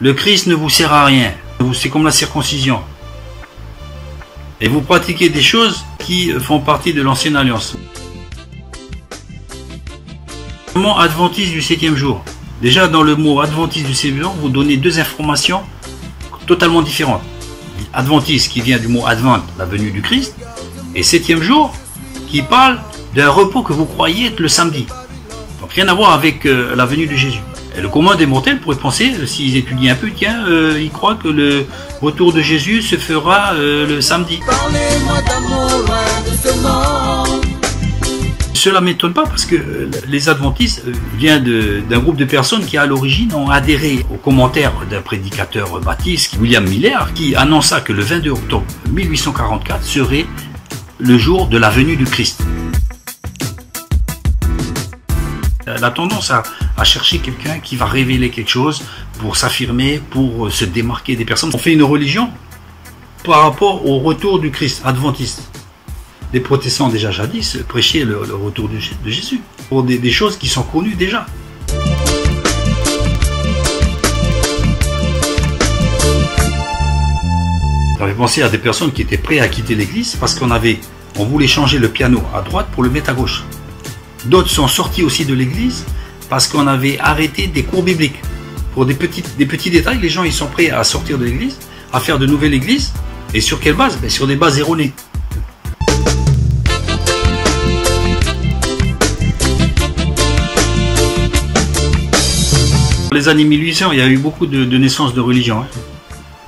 Le Christ ne vous sert à rien. C'est comme la circoncision. Et vous pratiquez des choses qui font partie de l'ancienne alliance. Le mot adventiste du 7e jour. Déjà, dans le mot adventiste du 7e jour, vous donnez deux informations totalement différentes. Adventiste qui vient du mot advent, la venue du Christ, et 7e jour qui parle d'un repos que vous croyez être le samedi. Donc rien à voir avec la venue de Jésus. Et le commun des mortels pourrait penser, s'ils étudient un peu, tiens, ils croient que le retour de Jésus se fera le samedi. Parlez-moi d'amour loin de ce monde. Cela ne m'étonne pas parce que les adventistes viennent d'un groupe de personnes qui à l'origine ont adhéré aux commentaires d'un prédicateur baptiste, William Miller, qui annonça que le 22 octobre 1844 serait le jour de la venue du Christ. La tendance à chercher quelqu'un qui va révéler quelque chose pour s'affirmer, pour se démarquer des personnes. On fait une religion par rapport au retour du Christ adventiste. Les protestants déjà jadis prêchaient le retour de Jésus pour des choses qui sont connues déjà. J'avais pensé à des personnes qui étaient prêtes à quitter l'église parce on voulait changer le piano à droite pour le mettre à gauche. D'autres sont sortis aussi de l'église parce qu'on avait arrêté des cours bibliques. Pour des petits détails, les gens ils sont prêts à sortir de l'église, à faire de nouvelles églises. Et sur quelle base? Sur des bases erronées. Dans les années 1800, il y a eu beaucoup de naissances de religions.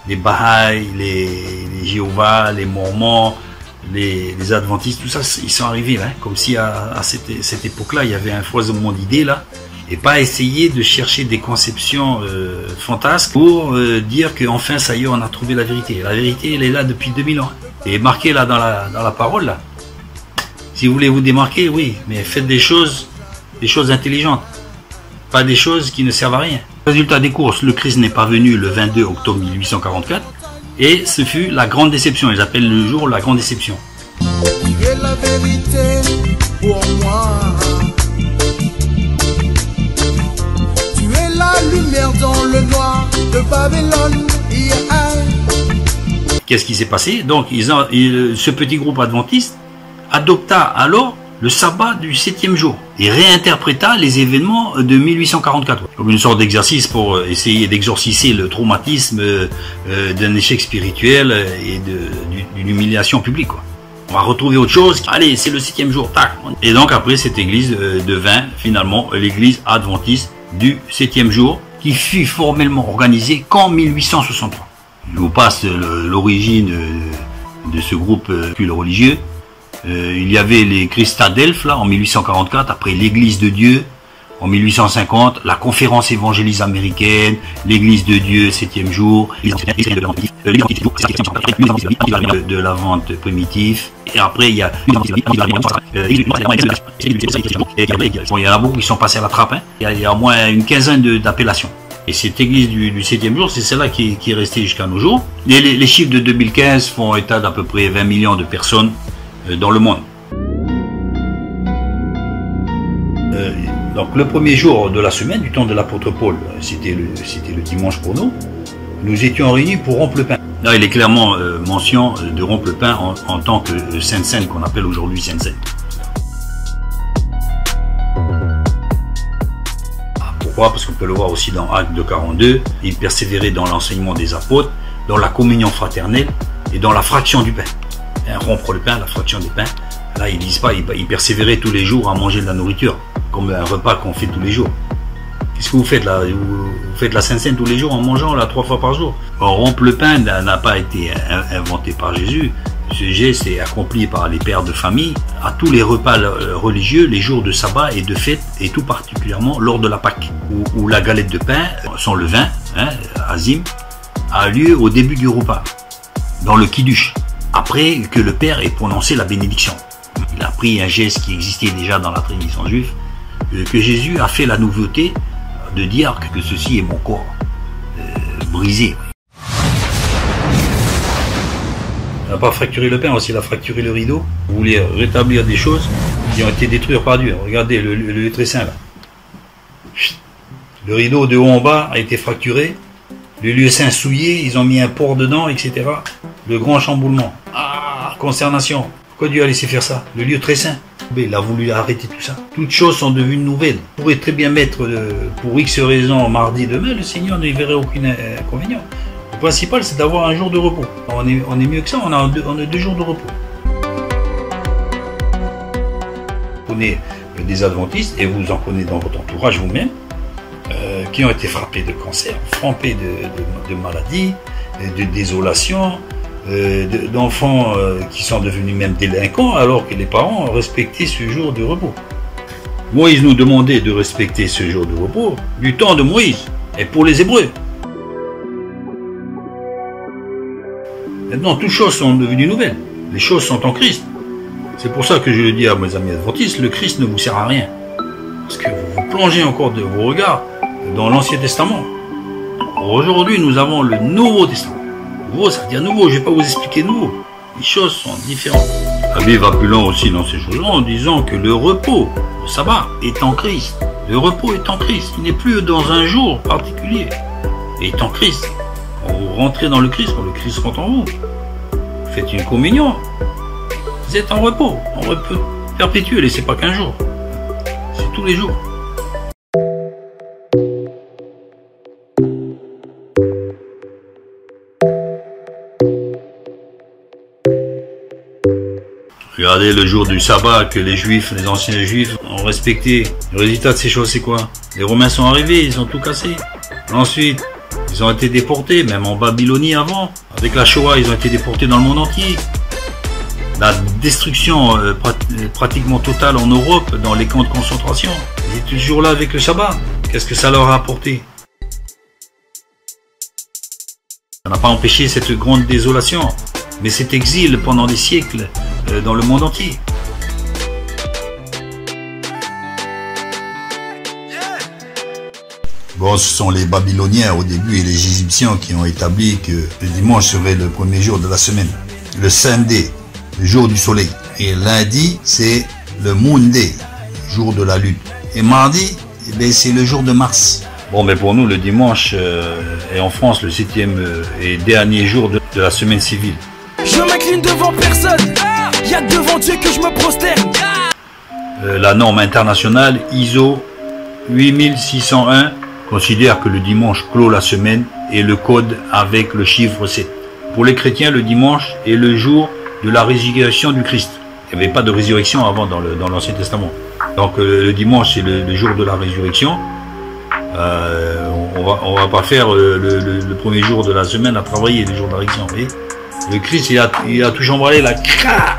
Les Bahaïs, les Jéhovah, les Mormons, les Adventistes, tout ça, ils sont arrivés. Comme si à cette époque-là, il y avait un foisonnement d'idées là. Et pas essayer de chercher des conceptions fantasques pour dire qu'enfin, ça y est, on a trouvé la vérité. La vérité, elle est là depuis 2000 ans. Elle est marquée là dans la parole. Là. Si vous voulez vous démarquer, oui, mais faites des choses intelligentes. Pas des choses qui ne servent à rien. Résultat des courses, le Christ n'est pas venu le 22 octobre 1844 et ce fut la grande déception. Ils appellent le jour la grande déception. Tu es la vérité pour moi. Tu es la lumière dans le noir de Babylone. Qu'est-ce qui s'est passé? Donc, ce petit groupe adventiste adopta alors le sabbat du 7e jour et réinterpréta les événements de 1844 comme une sorte d'exercice pour essayer d'exorciser le traumatisme d'un échec spirituel et d'une humiliation publique. On va retrouver autre chose. Allez, c'est le 7e jour, tac. Et donc après, cette église devint finalement l'église adventiste du 7e jour qui fut formellement organisée qu'en 1863. Je vous passe l'origine de ce groupe religieux. Il y avait les Christadelphes là en 1844, après l'Église de Dieu en 1850, la conférence évangéliste américaine, l'Église de Dieu 7e jour, de la vente primitive, et après il y a il y en a beaucoup qui sont passés à la trappe, il y a au moins une quinzaine d'appellations. Et cette église du 7e jour, c'est celle-là qui est restée jusqu'à nos jours. Et les chiffres de 2015 font état d'à peu près 20 millions de personnes dans le monde. Donc le premier jour de la semaine, du temps de l'apôtre Paul, c'était le dimanche pour nous, nous étions réunis pour rompre le pain. Là, il est clairement mention de rompre le pain en tant que Sainte Seine, qu'on appelle aujourd'hui Sainte Seine. Pourquoi? Parce qu'on peut le voir aussi dans Actes 2:42, il persévérait dans l'enseignement des apôtres, dans la communion fraternelle et dans la fraction du pain. Rompre le pain, la fraction du pain. Là, ils disent pas, ils persévéraient tous les jours à manger de la nourriture, comme un repas qu'on fait tous les jours. Qu'est-ce que vous faites là? Vous faites la Sainte Seine tous les jours en mangeant là 3 fois par jour. Or, rompre le pain n'a pas été inventé par Jésus. Ce geste est accompli par les pères de famille à tous les repas religieux, les jours de sabbat et de fête, et tout particulièrement lors de la Pâque, où la galette de pain, sans levain, azim, a lieu au début du repas, dans le kiddush, après que le père ait prononcé la bénédiction. Il a pris un geste qui existait déjà dans la tradition juive, que Jésus a fait la nouveauté de dire que ceci est mon corps brisé. Il n'a pas fracturé le pain, aussi il a fracturé le rideau. Vous voulez rétablir des choses qui ont été détruites par Dieu. Regardez le très saint là. Le rideau de haut en bas a été fracturé Le lieu saint souillé, ils ont mis un porc dedans, etc. Le grand chamboulement. Ah, consternation. Pourquoi Dieu a laissé faire ça? Le lieu très saint. Il a voulu arrêter tout ça. Toutes choses sont devenues nouvelles. On pourrait très bien mettre, pour X raisons, mardi demain, le Seigneur ne verrait aucun inconvénient. Le principal, c'est d'avoir un jour de repos. On est mieux que ça, on a 2 jours de repos. Vous connaissez des adventistes, et vous en connaissez dans votre entourage vous-même, qui ont été frappés de cancer, frappés de maladies, de désolation, d'enfants qui sont devenus même délinquants alors que les parents ont respecté ce jour de repos. Moïse nous demandait de respecter ce jour de repos du temps de Moïse et pour les Hébreux. Maintenant, toutes choses sont devenues nouvelles. Les choses sont en Christ. C'est pour ça que je le dis à mes amis adventistes, le Christ ne vous sert à rien. Parce que vous vous plongez encore de vos regards dans l'Ancien Testament. Aujourd'hui, nous avons le Nouveau Testament. Nouveau, ça veut dire nouveau, je ne vais pas vous expliquer nouveau. Les choses sont différentes. La Bible va plus loin aussi dans ces choses-là en disant que le repos, le sabbat, est en Christ. Le repos est en Christ. Il n'est plus dans un jour particulier. Il est en Christ. Quand vous rentrez dans le Christ rentre en vous. Vous faites une communion. Vous êtes en repos perpétuel et c'est pas qu'un jour. C'est tous les jours. Regardez le jour du sabbat que les Juifs, les anciens Juifs ont respecté. Le résultat de ces choses, c'est quoi? Les Romains sont arrivés, ils ont tout cassé. Ensuite, ils ont été déportés, même en Babylonie avant. Avec la Shoah, ils ont été déportés dans le monde entier. La destruction pratiquement totale en Europe, dans les camps de concentration. Ils étaient toujours là avec le sabbat. Qu'est-ce que ça leur a apporté? Ça n'a pas empêché cette grande désolation, mais cet exil pendant des siècles dans le monde entier. Bon, ce sont les Babyloniens au début et les Égyptiens qui ont établi que le dimanche serait le premier jour de la semaine. Le Sunday, le jour du soleil. Et lundi, c'est le Moon Day, jour de la lune. Et mardi, c'est le jour de Mars. Bon, mais pour nous, le dimanche est en France le 7e et dernier jour de la semaine civile. Je m'incline devant personne, y a devant Dieu que je me prosterne. La norme internationale ISO 8601 considère que le dimanche clôt la semaine et le code avec le chiffre 7. Pour les chrétiens, le dimanche est le jour de la résurrection du Christ. Il n'y avait pas de résurrection avant dans l'Ancien Testament. Donc le dimanche, c'est le jour de la résurrection. On va pas faire le premier jour de la semaine à travailler, le jour de la résurrection. Vous voyez, le Christ, il a tout chambré la cra.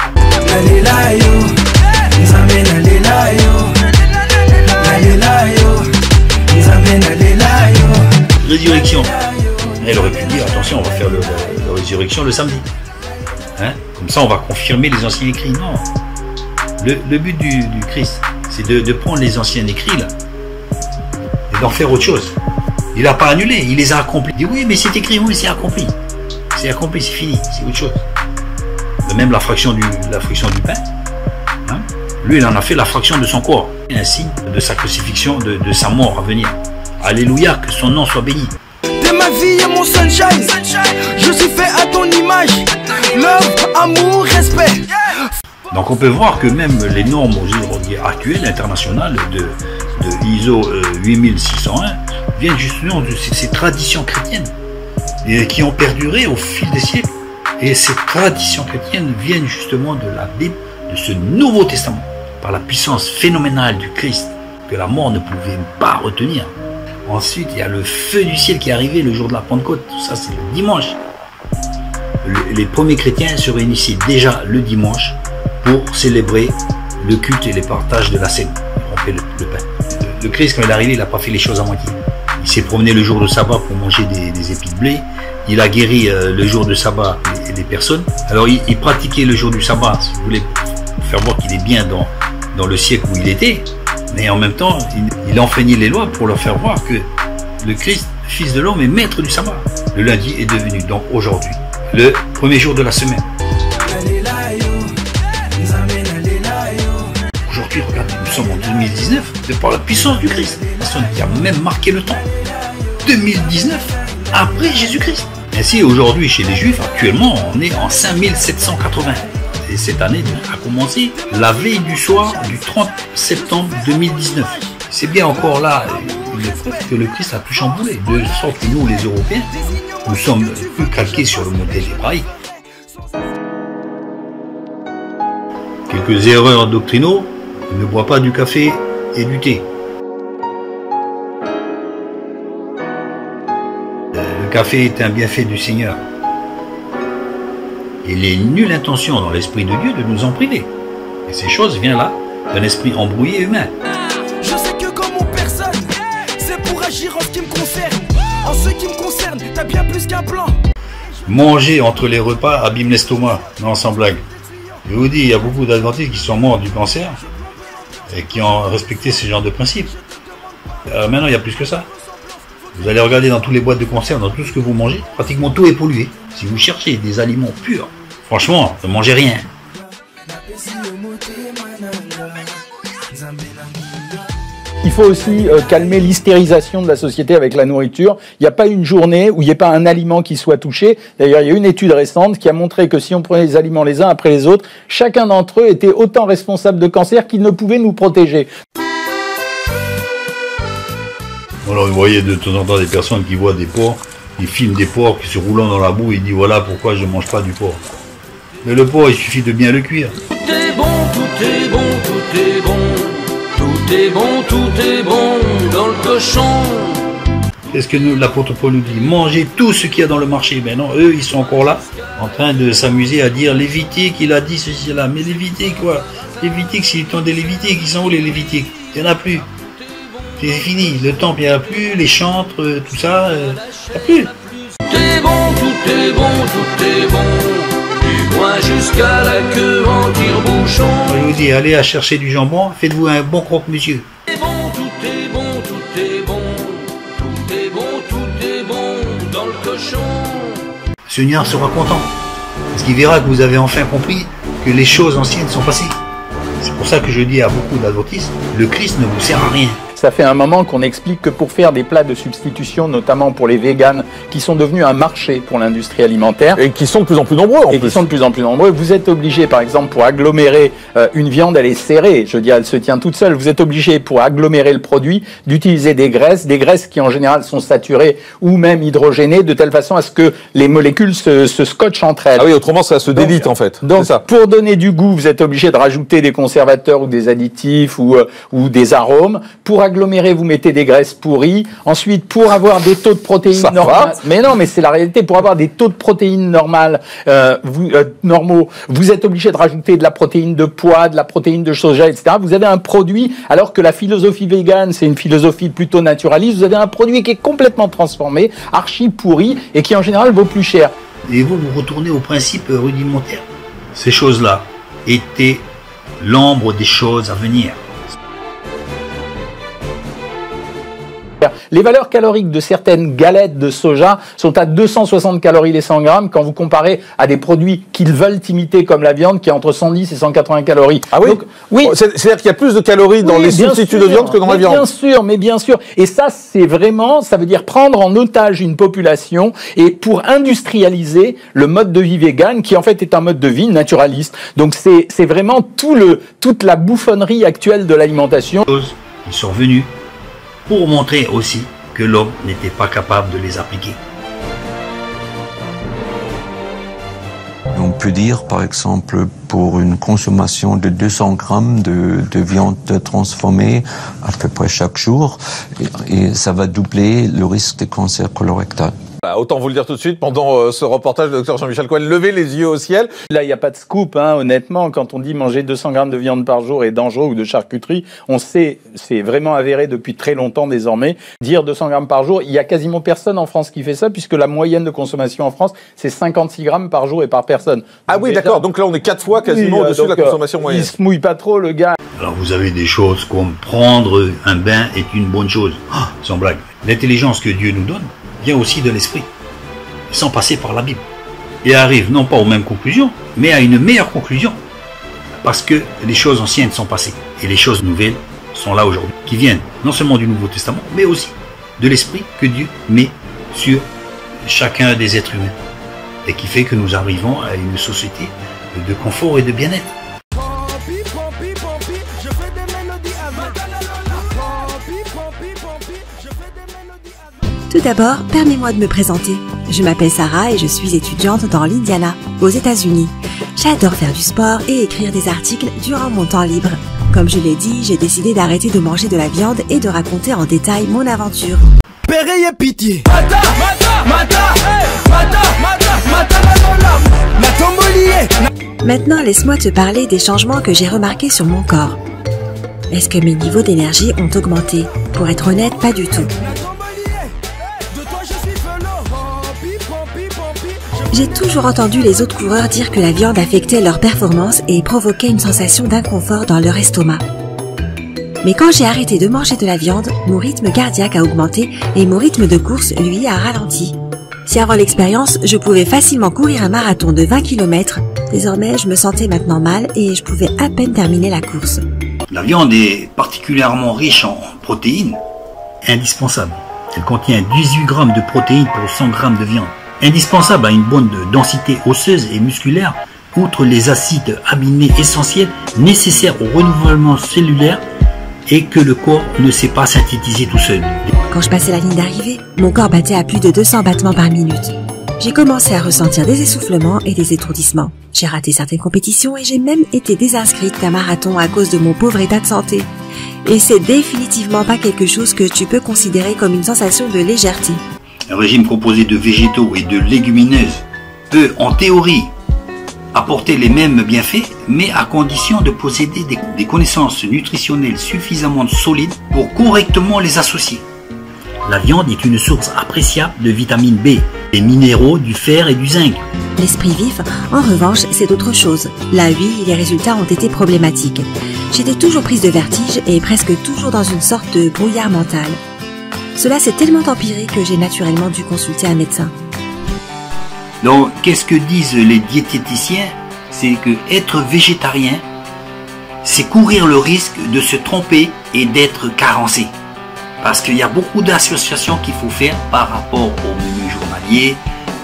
Résurrection. Elle aurait pu dire, attention, on va faire la résurrection le samedi. Hein? Comme ça, on va confirmer les anciens écrits. Non. Le but du Christ, c'est de prendre les anciens écrits, là, et d'en faire autre chose. Il n'a pas annulé, il les a accomplis. Il dit, oui, mais c'est écrit, oui, c'est accompli. C'est accompli, c'est fini, c'est autre chose. De même, la fraction du pain. Hein? Lui, il en a fait la fraction de son corps. Un signe de sa crucifixion, de sa mort à venir. Alléluia, que son nom soit béni. T'es ma vie et mon sunshine. Je suis fait à ton image. Love, amour, respect. Donc on peut voir que même les normes aujourd'hui actuelles, internationales, de ISO 8601, viennent justement de ces traditions chrétiennes et qui ont perduré au fil des siècles. Et ces traditions chrétiennes viennent justement de la Bible, de ce Nouveau Testament, par la puissance phénoménale du Christ, que la mort ne pouvait pas retenir. Ensuite, il y a le feu du ciel qui est arrivé le jour de la Pentecôte. Tout ça, c'est le dimanche. Les premiers chrétiens se réunissaient déjà le dimanche pour célébrer le culte et les partages de la scène. Ils rompaient le pain. Le Christ, quand il est arrivé, il n'a pas fait les choses à moitié. Il s'est promené le jour de sabbat pour manger des épis de blé. Il a guéri le jour de sabbat les personnes. Alors, il pratiquait le jour du sabbat, si vous voulez, pour faire voir qu'il est bien dans le siècle où il était. Mais en même temps, il enfreignait les lois pour leur faire voir que le Christ, fils de l'homme, est maître du sabbat. Le lundi est devenu, donc aujourd'hui, le premier jour de la semaine. Aujourd'hui, regardez, nous sommes en 2019, de par la puissance du Christ. Personne qui a même marqué le temps. 2019, après Jésus-Christ. Ainsi, aujourd'hui, chez les Juifs, actuellement, on est en 5780. Et cette année a commencé la veille du soir du 30 septembre 2019. C'est bien encore là une preuve que le Christ a tout chamboulé, de sorte que nous, les Européens, nous sommes plus calqués sur le modèle hébraïque. Quelques erreurs doctrinaux, ne bois pas du café et du thé. Le café est un bienfait du Seigneur. Il n'est nulle intention dans l'Esprit de Dieu de nous en priver. Et ces choses viennent là d'un esprit embrouillé humain. Je sais que comme mon personne, c'est pour agir en ce qui me concerne. En ce qui me concerne, t'as bien plus qu'un plan. Manger entre les repas abîme l'estomac. Non, sans blague. Je vous dis, il y a beaucoup d'adventistes qui sont morts du cancer et qui ont respecté ce genre de principes. Maintenant, il y a plus que ça. Vous allez regarder dans toutes les boîtes de conserve, dans tout ce que vous mangez, pratiquement tout est pollué. Si vous cherchez des aliments purs, franchement, ne mangez rien. Il faut aussi calmer l'hystérisation de la société avec la nourriture. Il n'y a pas une journée où il n'y ait pas un aliment qui soit touché. D'ailleurs, il y a une étude récente qui a montré que si on prenait les aliments les uns après les autres, chacun d'entre eux était autant responsable de cancer qu'ils ne pouvaient nous protéger. Alors, vous voyez de temps en temps des personnes qui voient des porcs, ils filment des porcs qui se roulant dans la boue et ils disent voilà pourquoi je ne mange pas du porc. Mais le porc, il suffit de bien le cuire. Tout est bon, tout est bon, tout est bon. Tout est bon, tout est bon dans le cochon. Qu'est-ce que l'apôtre Paul nous dit? Mangez tout ce qu'il y a dans le marché. Ben non, eux, ils sont encore là, en train de s'amuser à dire Lévitique, il a dit ceci, là. Mais Lévitique, quoi? Lévitique, c'est le temps des Lévitiques. Ils sont où les Lévitiques? Il n'y en a plus. C'est fini. Le temple, il n'y en a plus. Les chantres, tout ça, il n'y a plus. Tout est bon, tout est bon, tout est bon. Du coin jusqu'à la queue en tire-bouchon. Je vous dis, allez à chercher du jambon, faites-vous un bon croque-monsieur. Tout est bon, tout est bon, tout est bon. Tout est bon, tout est bon dans le cochon. Le Seigneur sera content. Parce qu'il verra que vous avez enfin compris que les choses anciennes sont passées. C'est pour ça que je dis à beaucoup d'adventistes, le Christ ne vous sert à rien. Ça fait un moment qu'on explique que pour faire des plats de substitution, notamment pour les véganes, qui sont devenus un marché pour l'industrie alimentaire, Et qui sont de plus en plus nombreux en plus. qui sont de plus en plus nombreux, vous êtes obligé, par exemple, pour agglomérer une viande, elle est serrée, je veux dire, elle se tient toute seule, vous êtes obligé, pour agglomérer le produit, d'utiliser des graisses qui en général sont saturées ou même hydrogénées, de telle façon à ce que les molécules se scotchent entre elles. Ah oui, autrement ça se délite en fait. Donc, C'est ça. pour donner du goût, vous êtes obligé de rajouter des conservateurs ou des additifs ou des arômes. Pour agglomérer, vous mettez des graisses pourries. Ensuite, pour avoir des taux de protéines Ça normales, va. mais non, mais c'est la réalité. Pour avoir des taux de protéines normaux, vous êtes obligé de rajouter de la protéine de pois, de la protéine de soja, etc. Vous avez un produit, alors que la philosophie végane, c'est une philosophie plutôt naturaliste. Vous avez un produit qui est complètement transformé, archi pourri, et qui en général vaut plus cher. Et vous retournez au principe rudimentaire. Ces choses-là étaient l'ombre des choses à venir. Les valeurs caloriques de certaines galettes de soja sont à 260 calories les 100 grammes quand vous comparez à des produits qu'ils veulent imiter comme la viande qui est entre 110 et 180 calories. Ah oui. Donc, oui. C'est-à-dire qu'il y a plus de calories dans Oui, les bien substituts sûr, de viande que dans la mais viande. Bien sûr, mais bien sûr. Et ça, c'est vraiment, ça veut dire prendre en otage une population et pour industrialiser le mode de vie vegan qui en fait est un mode de vie naturaliste. Donc c'est vraiment toute la bouffonnerie actuelle de l'alimentation. Ils sont venus pour montrer aussi que l'homme n'était pas capable de les appliquer. On peut dire, par exemple, pour une consommation de 200 grammes de viande transformée à peu près chaque jour, et ça va doubler le risque de cancer colorectal. Bah, autant vous le dire tout de suite, pendant ce reportage de Dr Jean-Michel Cohen, levez les yeux au ciel. Là, il n'y a pas de scoop, hein, honnêtement. Quand on dit manger 200 grammes de viande par jour est dangereux ou de charcuterie, on sait, c'est vraiment avéré depuis très longtemps désormais. Dire 200 grammes par jour, il y a quasiment personne en France qui fait ça, puisque la moyenne de consommation en France, c'est 56 grammes par jour et par personne. Ah oui, déjà, d'accord, donc là on est 4 fois quasiment oui, au-dessus de la donc, consommation moyenne. Il se mouille pas trop, le gars. Alors vous avez des choses comme prendre un bain est une bonne chose. Ah, sans blague. L'intelligence que Dieu nous donne vient aussi de l'esprit, sans passer par la Bible. Et arrive non pas aux mêmes conclusions, mais à une meilleure conclusion. Parce que les choses anciennes sont passées. Et les choses nouvelles sont là aujourd'hui. Qui viennent non seulement du Nouveau Testament, mais aussi de l'esprit que Dieu met sur chacun des êtres humains et qui fait que nous arrivons à une société de confort et de bien-être. Pompi, pompi, pompi, je fais des mélodies avec. Pompi, pompi, pompi, je fais des mélodies avec. Tout d'abord, permets-moi de me présenter. Je m'appelle Sarah et je suis étudiante dans l'Indiana, aux États-Unis. J'adore faire du sport et écrire des articles durant mon temps libre. Comme je l'ai dit, j'ai décidé d'arrêter de manger de la viande et de raconter en détail mon aventure. Père et pitié. Mata, mata, mata, mata, mata, mata, la tombolier. Maintenant, laisse-moi te parler des changements que j'ai remarqués sur mon corps. Est-ce que mes niveaux d'énergie ont augmenté? Pour être honnête, pas du tout. J'ai toujours entendu les autres coureurs dire que la viande affectait leur performance et provoquait une sensation d'inconfort dans leur estomac. Mais quand j'ai arrêté de manger de la viande, mon rythme cardiaque a augmenté et mon rythme de course, lui, a ralenti. Si avant l'expérience, je pouvais facilement courir un marathon de 20 km, désormais je me sentais maintenant mal et je pouvais à peine terminer la course. La viande est particulièrement riche en protéines, indispensable. Elle contient 18 grammes de protéines pour 100 grammes de viande. Indispensable à une bonne densité osseuse et musculaire, outre les acides aminés essentiels nécessaires au renouvellement cellulaire et que le corps ne sait pas synthétiser tout seul. Quand je passais la ligne d'arrivée, mon corps battait à plus de 200 battements par minute. J'ai commencé à ressentir des essoufflements et des étourdissements. J'ai raté certaines compétitions et j'ai même été désinscrite d'un marathon à cause de mon pauvre état de santé. Et c'est définitivement pas quelque chose que tu peux considérer comme une sensation de légèreté. Un régime composé de végétaux et de légumineuses peut, en théorie, apporter les mêmes bienfaits, mais à condition de posséder des connaissances nutritionnelles suffisamment solides pour correctement les associer. La viande est une source appréciable de vitamine B, des minéraux, du fer et du zinc. L'esprit vif, en revanche, c'est autre chose. Là, oui, les résultats ont été problématiques. J'étais toujours prise de vertige et presque toujours dans une sorte de brouillard mental. Cela s'est tellement empiré que j'ai naturellement dû consulter un médecin. Donc, qu'est-ce que disent les diététiciens? C'est que être végétarien, c'est courir le risque de se tromper et d'être carencé. Parce qu'il y a beaucoup d'associations qu'il faut faire par rapport au menu journalier,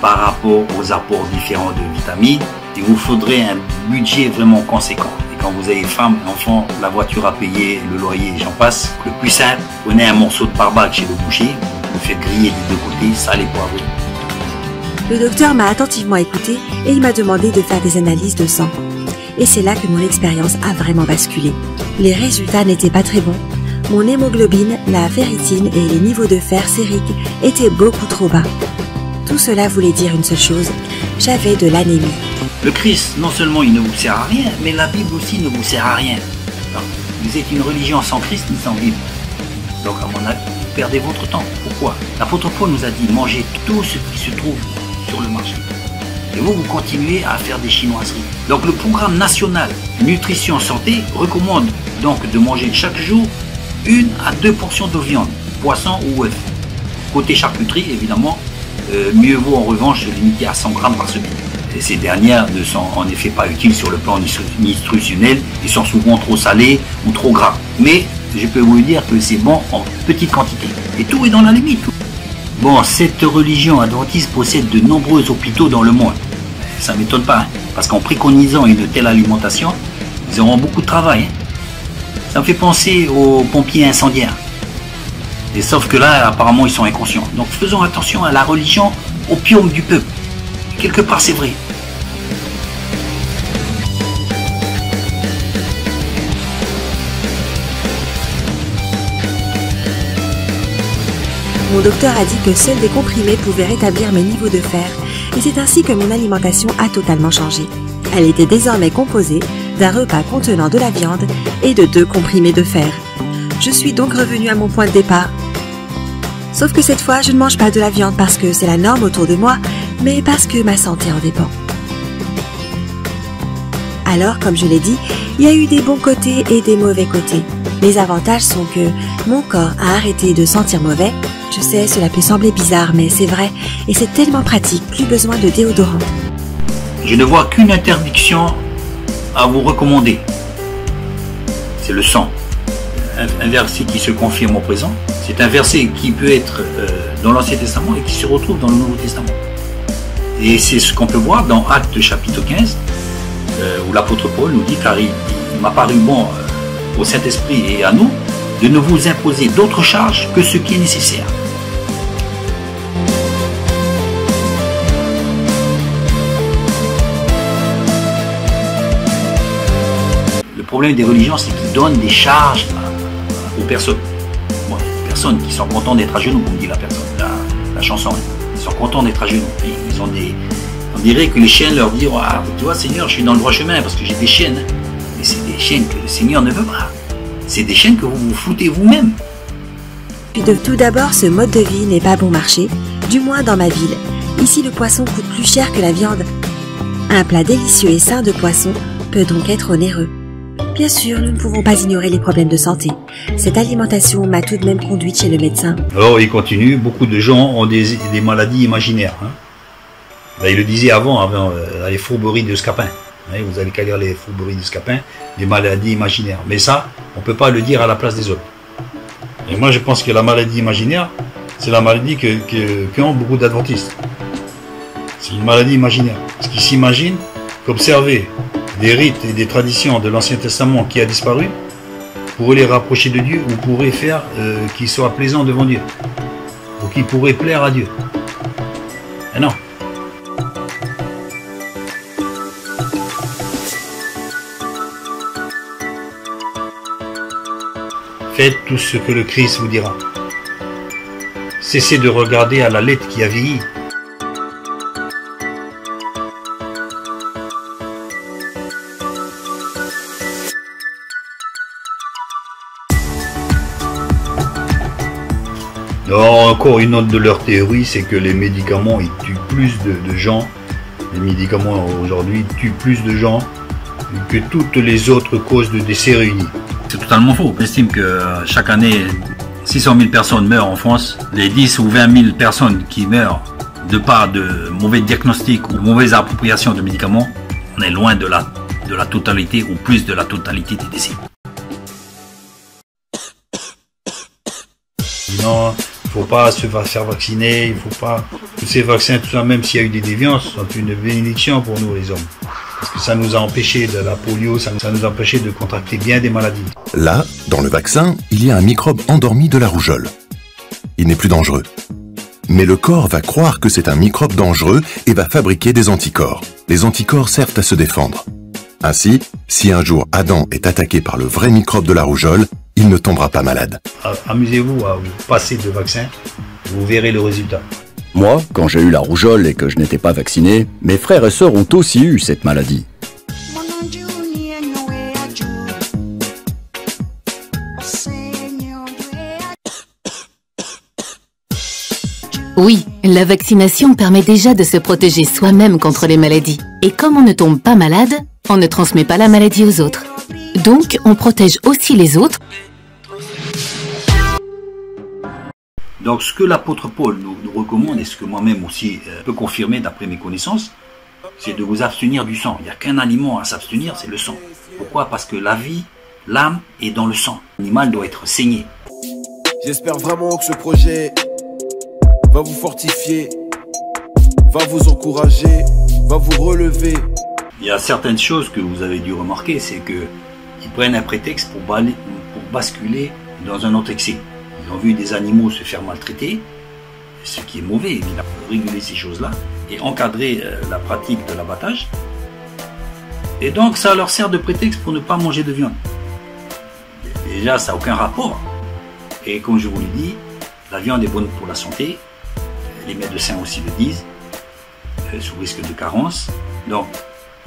par rapport aux apports différents de vitamines. Il vous faudrait un budget vraiment conséquent. Et quand vous avez femme, enfant, la voiture à payer, le loyer, j'en passe, le plus simple, prenez un morceau de parbac chez le boucher, vous le faites griller des deux côtés, salé poivré. Le docteur m'a attentivement écouté et il m'a demandé de faire des analyses de sang. Et c'est là que mon expérience a vraiment basculé. Les résultats n'étaient pas très bons. Mon hémoglobine, la ferritine et les niveaux de fer sérique étaient beaucoup trop bas. Tout cela voulait dire une seule chose, j'avais de l'anémie. Le Christ, non seulement il ne vous sert à rien, mais la Bible aussi ne vous sert à rien. Donc, vous êtes une religion sans Christ ni sans Bible. Donc à mon avis, vous perdez votre temps. Pourquoi? L'apôtre Paul nous a dit, mangez tout ce qui se trouve sur le marché. Et vous continuez à faire des chinoiseries. Donc le programme national Nutrition Santé recommande donc de manger chaque jour 1 à 2 portions de viande, poisson ou œuf. Côté charcuterie, évidemment, mieux vaut en revanche limiter à 100 grammes par semaine. Et ces dernières ne sont en effet pas utiles sur le plan nutritionnel, ils sont souvent trop salés ou trop gras. Mais je peux vous dire que c'est bon en petite quantité. Et tout est dans la limite. Bon, cette religion adventiste possède de nombreux hôpitaux dans le monde. Ça ne m'étonne pas, hein, parce qu'en préconisant une telle alimentation, ils auront beaucoup de travail. Hein. Ça me fait penser aux pompiers incendiaires. Et sauf que là, apparemment, ils sont inconscients. Donc faisons attention à la religion, opium du peuple. Quelque part, c'est vrai. Mon docteur a dit que seuls des comprimés pouvaient rétablir mes niveaux de fer et c'est ainsi que mon alimentation a totalement changé. Elle était désormais composée d'un repas contenant de la viande et de 2 comprimés de fer. Je suis donc revenue à mon point de départ. Sauf que cette fois, je ne mange pas de la viande parce que c'est la norme autour de moi, mais parce que ma santé en dépend. Alors, comme je l'ai dit, il y a eu des bons côtés et des mauvais côtés. Les avantages sont que mon corps a arrêté de sentir mauvais. Je sais, cela peut sembler bizarre, mais c'est vrai, et c'est tellement pratique, plus besoin de déodorant. Je ne vois qu'une interdiction à vous recommander. C'est le sang. Un verset qui se confirme au présent, C'est un verset qui peut être dans l'Ancien Testament et qui se retrouve dans le Nouveau Testament. Et c'est ce qu'on peut voir dans Actes chapitre 15, où l'apôtre Paul nous dit, car il m'a paru bon au Saint-Esprit et à nous, de ne vous imposer d'autres charges que ce qui est nécessaire. Le problème des religions, c'est qu'ils donnent des charges aux personnes. Bon, les personnes qui sont contentes d'être à genoux, comme dit la chanson, ils sont contents d'être à genoux. Ils ont on dirait que les chiens leur disent, ah, tu vois Seigneur, je suis dans le droit chemin parce que j'ai des chaînes. Mais c'est des chaînes que le Seigneur ne veut pas. C'est des chaînes que vous vous foutez vous-même. Puis de tout d'abord, ce mode de vie n'est pas bon marché, du moins dans ma ville. Ici, le poisson coûte plus cher que la viande. Un plat délicieux et sain de poisson peut donc être onéreux. Bien sûr, nous ne pouvons pas ignorer les problèmes de santé. Cette alimentation m'a tout de même conduite chez le médecin. Alors, il continue, beaucoup de gens ont des maladies imaginaires. Hein. Là, il le disait avant les fourberies de Scapin. Vous allez qu'à lire les fourberies de Scapin, des maladies imaginaires. Mais ça, on ne peut pas le dire à la place des autres. Et moi, je pense que la maladie imaginaire, c'est la maladie qu'ont beaucoup d'adventistes. C'est une maladie imaginaire. Parce qu'ils s'imaginent qu'observer des rites et des traditions de l'Ancien Testament qui a disparu pourrait les rapprocher de Dieu ou pourrait faire qu'ils soient plaisants devant Dieu. Ou qu'ils pourraient plaire à Dieu. Et non. Faites tout ce que le Christ vous dira. Cessez de regarder à la lettre qui a vieilli. Alors, encore une autre de leur théorie, c'est que les médicaments ils tuent plus de gens. Les médicaments aujourd'hui tuent plus de gens que toutes les autres causes de décès réunies. C'est totalement faux. On estime que chaque année, 600 000 personnes meurent en France. Les 10 ou 20 000 personnes qui meurent de part de mauvais diagnostics ou mauvaise appropriation de médicaments, on est loin de la totalité ou plus de la totalité des décès. Non, il ne faut pas se faire vacciner, il ne faut pas... Tous ces vaccins, tout ça, même s'il y a eu des déviances, sont une bénédiction pour nous les hommes. Parce que ça nous a empêché de la polio, ça nous a empêché de contracter bien des maladies. Là, dans le vaccin, il y a un microbe endormi de la rougeole. Il n'est plus dangereux. Mais le corps va croire que c'est un microbe dangereux et va fabriquer des anticorps. Les anticorps servent à se défendre. Ainsi, si un jour Adam est attaqué par le vrai microbe de la rougeole, il ne tombera pas malade. Amusez-vous à vous passer de vaccin, vous verrez le résultat. Moi, quand j'ai eu la rougeole et que je n'étais pas vacciné, mes frères et sœurs ont aussi eu cette maladie. Oui, la vaccination permet déjà de se protéger soi-même contre les maladies. Et comme on ne tombe pas malade, on ne transmet pas la maladie aux autres. Donc, on protège aussi les autres. Donc, ce que l'apôtre Paul nous recommande, et ce que moi-même aussi peux confirmer d'après mes connaissances, c'est de vous abstenir du sang. Il n'y a qu'un aliment à s'abstenir, c'est le sang. Pourquoi? Parce que la vie, l'âme est dans le sang. L'animal doit être saigné. J'espère vraiment que ce projet va vous fortifier, va vous encourager, va vous relever. Il y a certaines choses que vous avez dû remarquer, c'est qu'ils prennent un prétexte pour basculer dans un autre excès. Ils ont vu des animaux se faire maltraiter, ce qui est mauvais. Il faut réguler ces choses-là et encadrer la pratique de l'abattage. Et donc ça leur sert de prétexte pour ne pas manger de viande. Déjà, ça n'a aucun rapport. Et comme je vous l'ai dit, la viande est bonne pour la santé. Les médecins aussi le disent, sous risque de carence. Donc,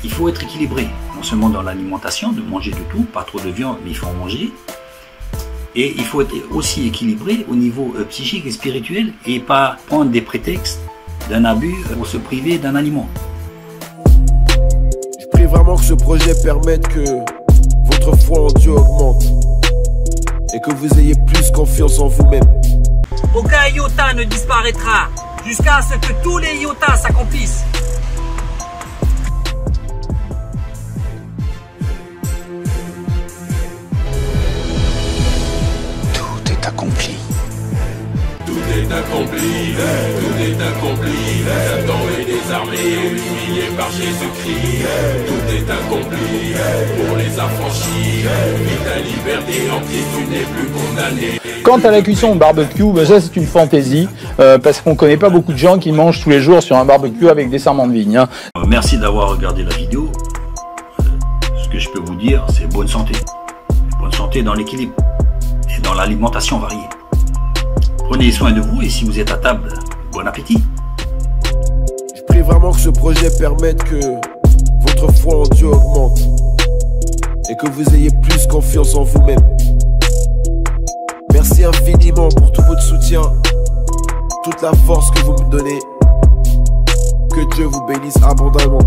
il faut être équilibré, non seulement dans l'alimentation, de manger de tout, pas trop de viande, mais il faut en manger. Et il faut être aussi équilibré au niveau psychique et spirituel et pas prendre des prétextes d'un abus pour se priver d'un aliment. Je prie vraiment que ce projet permette que votre foi en Dieu augmente et que vous ayez plus confiance en vous-même. Aucun iota ne disparaîtra jusqu'à ce que tous les iotas s'accomplissent. Tout est accompli. est accompli, tout est accompli. Satan est désarmé, humilié par Jésus-Christ. Tout est accompli pour les affranchis. Vis ta liberté en Christ, tu n'es plus condamné. Quant à la cuisson au barbecue, ben ça c'est une fantaisie, parce qu'on connaît pas beaucoup de gens qui mangent tous les jours sur un barbecue avec des sarments de vigne. Hein. Merci d'avoir regardé la vidéo. Ce que je peux vous dire, c'est bonne santé. Bonne santé dans l'équilibre et dans l'alimentation variée. Prenez soin de vous et si vous êtes à table, bon appétit. Je prie vraiment que ce projet permette que votre foi en Dieu augmente et que vous ayez plus confiance en vous-même. Merci infiniment pour tout votre soutien, toute la force que vous me donnez. Que Dieu vous bénisse abondamment.